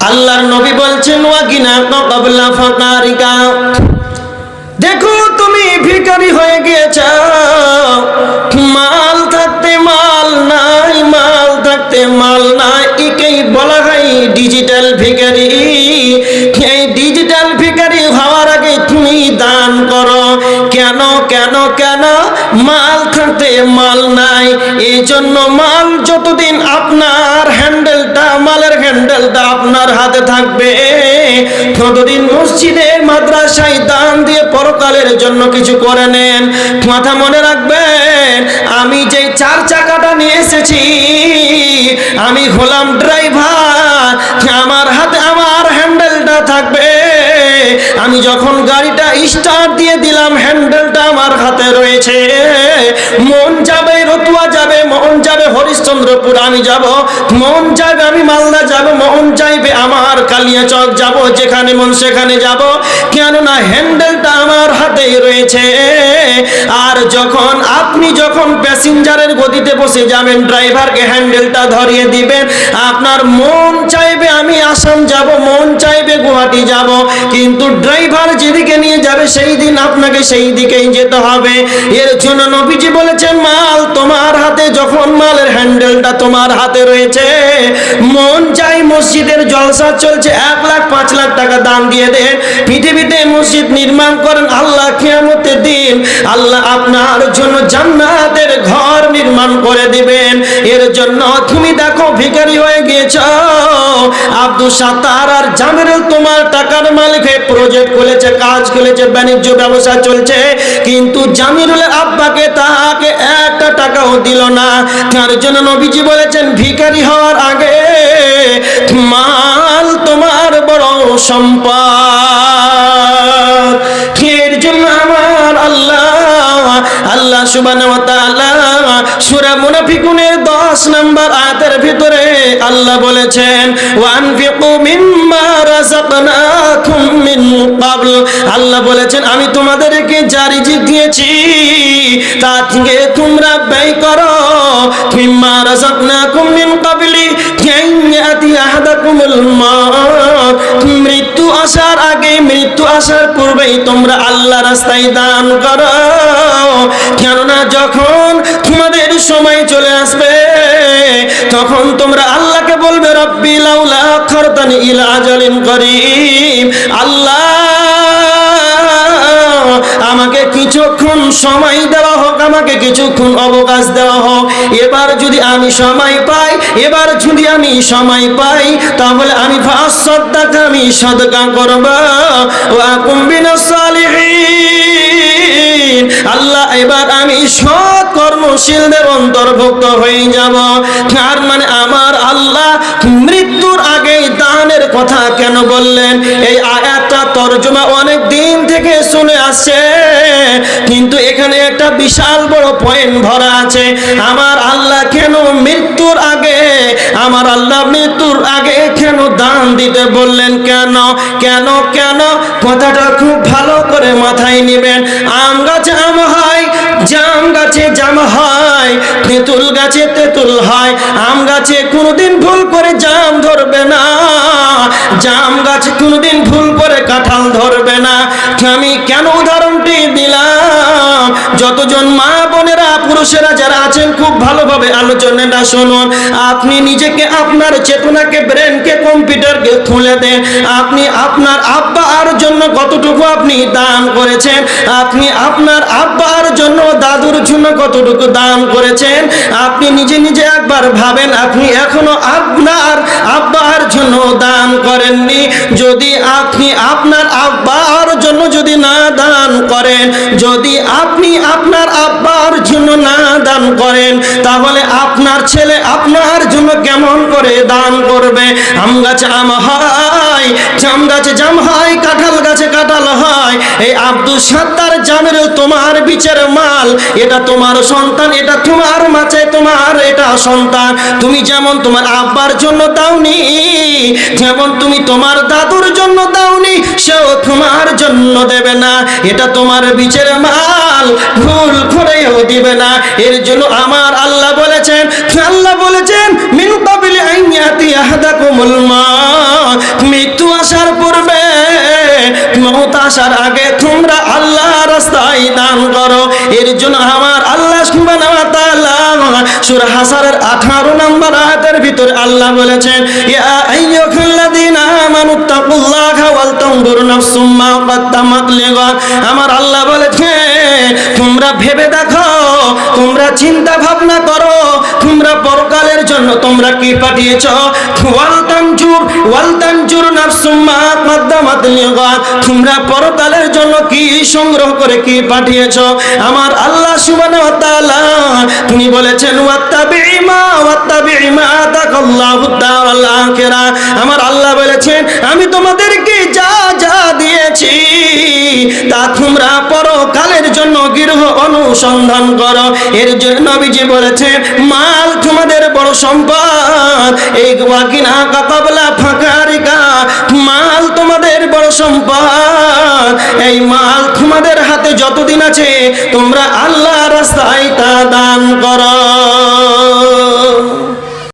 আল্লাহর নবী বলছেন ওয়াগিনা ক্বাবলা ফাকারিকা, দেখো তুমি ভিখারি হয়ে গিয়েছ, মাল থাকতে মাল নাই, মাল থাকতে মাল নাই, একেই বলা হয় ডিজিটাল ভিখারি। এই ডিজিটাল ভিখারি হওয়ার আগে তুমি দান করো। কেন কেন কেন? মাল থাকতে মাল নাই, এই জন্য মাল যতদিন আপনার হ্যান্ডেলটা, মালের হ্যান্ডেলটা আপনার হাতে থাকবে, ততদিন মসজিদে মাদ্রাসায় দান দিয়ে পরকালের জন্য কিছু করে নেন। মাথা মনে রাখবেন, আমি যে 4 চাকাটা নিয়ে এসেছি, আমি হলাম ড্রাইভার, আমার হাতে আমার হ্যান্ডেলটা থাকবে। আমি যখন গাড়িটা স্টার্ট দিয়ে দিলাম, হ্যান্ডেলটা আমার হাতে রয়েছে। মন যাবে রতুয়া যাবে, মন যাবে হরিশ্চন্দ্রপুর আমি যাব, মন যাবে আমি মালদা যাব, মন চাইবে আমার কালিয়াচক যাব, যেখানে মন সেখানে যাব, কেননা হ্যান্ডেলটা আমার হাতেই রয়েছে। আর যখন আপনি যখন প্যাসেঞ্জারের গদিতে বসে যাবেন, ড্রাইভারকে হ্যান্ডেলটা ধরিয়ে দিবেন, আপনার মন চাইবে আমি আসাম যাব, মন চাইবে গুয়াহাটি যাব, কিন্তু ড্রাইভার যেদিকে নিয়ে যাবে সেই দিন আপনাকে সেই দিকেই যেতে হবে। এর জন্য নবীজি বলেছেন, মাল তোমার হাতে, যখন মালের হ্যান্ডেলটা তোমার হাতে রয়েছে, মন চাই মসজিদের জলসা চলছে, 1 লাখ 5 লাখ টাকা দান দিয়ে দেন, পৃথিবীতে মসজিদ নির্মাণ করেন, আল্লাহ কিয়ামতের দিন আল্লাহ আপনার জন্য জান্নাতের ঘর নির্মাণ করে দিবেন। এর জন্য তুমি দেখো ভিখারি হয়ে গিয়েছ। আব্দুল সাত্তার আর জামিরুল তোমার টাকার মালিক হয়ে প্রজেক্ট খুলেছে, কাজ খুলেছে, বাণিজ্য ব্যবসা চলছে, কিন্তু জামিরুলের আব্বাকে তাকে 1 টাকাও দিল না। তার জন্য নবীজি বলেছেন, ভিখারি হওয়ার আগে মাল তোমার বড় সম্পদ। এর জন্য আমার আল্লাহ সুবহানাহু ওয়া তাআলা সূরা মুনাফিকুনের 10 নম্বর আয়াতের ভিতরে আল্লাহ বলেছেন, ওয়ানফিকু মিম্মা রাযাকনাকুম মিন ক্বাবল, আল্লাহ বলেছেন আমি তোমাদেরকে যা রিজিক দিয়েছি তা থেকে তোমরা ব্যয় করো। মিম্মা রাযাকনাকুম মিন ক্বাবলি ইয়াতি আহাদাকুমুল মাউত, মৃত্যু আসার আগে, মৃত্যু আসার পূর্বেই তোমরা আল্লাহ রাস্তায় দান করো। কেননা যখন তোমাদের সময় চলে আসবে, তখন তোমরা আল্লাহকে বলবে, রব্বি লাউলা আখারতানি ইলা আজালিন করিম, আল্লাহ আমাকে কিছুক্ষণ সময় দেওয়া হোক, আমাকে কিছুক্ষণ অবকাশ দেওয়া হোক। এবার যদি আমি সময় পাই, এবার যদি আমি সময় পাই, তাহলে আমি ফাসাদাকা, আমি সাদকা করব, ওয়া কুম বিনাস সালিহিন, আল্লাহ এবার আমি সৎ কর্মশীলদের অন্তর্ভুক্ত হয়ে যাব। তার মানে আমার আল্লাহ মৃত্যুর আগে দানের কথা কেন বললেন? এই আয়াতটা তরজমা অনেক দিন থেকে শুনে আসছে, কিন্তু এখানে একটা বিশাল বড় পয়েন্ট ভরা আছে। আমার আল্লাহ কেন মৃত্যুর আগে, আমার আল্লাহ মৃত্যুর আগে কেন দান দিতে বললেন? কেন কেন কেন? কথাটা খুব ভালো করে মাথায় নেবেন। আম গাছে আম হয়, জাম গাছে জাম হয়, তেঁতুল গাছে তেঁতুল হয়। আম গাছে কোনোদিন ভুল করে জাম ধরবে না, জাম গাছে কোনোদিন ভুল করে কাঁঠাল ধরবে না। আমি কেন উদাহরণটি দিলাম? যতজন মা বোনেরা, পুরুষেরা যারা আছেন, খুব ভালোভাবে আলোচনাটা শুনুন। আপনি নিজেকে, আপনার চেতনাকে, ব্রেনকে, কম্পিউটারকে খুলে দেন। আপনি আপনার আব্বার জন্য কতটুকু আপনি দান করেছেন? আপনি আপনার আব্বার জন্য, দাদুর জন্য কতটুকু দান করেছেন? আপনি নিজে নিজে একবার ভাবেন, আপনি এখনো আপনার আব্বার জন্য দান করেননি। যদি আপনি আপনার আব্বার জন্য যদি না দান করেন, যদি আপনি আপনার আব্বার জন্য না দান করেন, তাহলে আপনার ছেলে আপনার জন্য কেমন করে দান করবে? আম গাছে আম হয়, জাম গাছে জাম হয়, কাঁঠাল গাছে কাঁঠাল হয়। এই আব্দুল সাত্তার জামিরুল তোমার বিচার মাল, এটা তোমার সন্তান, এটা তোমার মাঝে তোমার এটা সন্তান। তুমি যেমন তোমার আব্বার জন্য দাওনি, যেমন তুমি তোমার দাদুর জন্য দাওনি, সেও তোমার জন্য দেবে না। এটা তোমার বিচার মাল, ভুল করেও দিবে না। এর জন্য আমার আল্লাহ বলেছেন, মিন ক্বাবলি আন ইয়াতি আহাদাকুমুল মাউত, এর জন্য আমার আল্লাহ সুবহানাহু ওয়া তাআলা সূরা হাসরের 18 নম্বর আয়াতের ভিতরে আল্লাহ বলেছেন, ইয়া আইয়ুহাল্লাযীনা আমানুত্তাকুল্লাহা ওয়াল তানজুর নাফসুম মা কদ্দামাত লিগাদ। আমার আল্লাহ বলেছেন তোমরা ভেবে দেখো, তোমরা চিন্তা ভাবনা করো, তোমরা পরকালের জন্য তোমরা কি পাঠিয়েছো। ওয়াল তানজুর নাফসুম মা কদ্দামাত লিগাদ, তোমরা পরকালের জন্য কি সংগ্রহ করে কি পাঠিয়েছো। আমার আল্লাহ সুবহানাহু ওয়া তাআলা তিনি বলেছেন ওয়াত্তাবি'i মা আতাকাল্লাহু দারাল আখিরাহ। আমার আল্লাহ বলেছেন আমি তোমাদেরকে যা যা দিয়েছি তা তোমরা পরকালের জন্য গৃহ অনুসন্ধান করো। এর জন্য নবীজি বলেছেন মাল তোমাদের বড় সম্পদ, এই ওয়াকিনা কাকাবলা ফাকারিকা, মাল তোমাদের বড় সম্পদ। এই মাল তোমাদের হাতে যতদিন আছে তোমরা আল্লাহর রাস্তায় তা দান